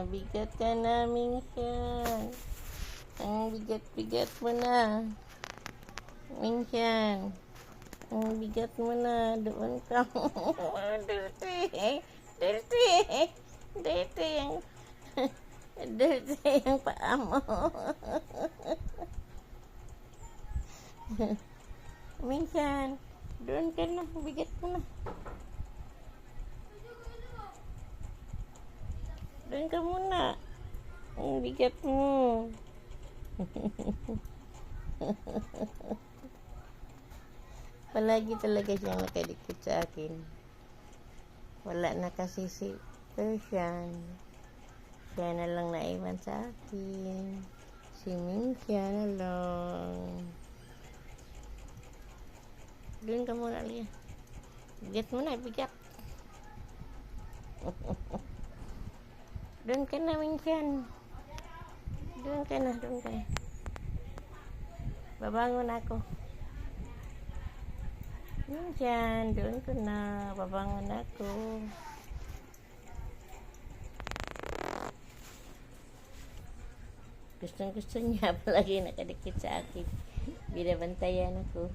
Bigat ka namin yan. Ang bigat-bigat mo na. Minsan. Ang bigat mo na. Doon ka. Dirty. Dirty. Dirty. Dirty ang paa mo. Minsan. Doon ka na. Bigat mo na. Doon ka muna. Ang bigat mo. Palagi talaga siyang nakadikit sa akin. Wala na kasi si Persian. Siya na lang naiwan sa akin. Si Minsia na lang. Doon ka muna, Lia. Bigat mo na, bigat. Doon ka na, Minsian. Doon ka na, doon ka na. Babangon ako. Minsian, doon ka na. Babangon ako. Gustong-gusto niya palagi nakadikit sa akin. Binabantayan ako.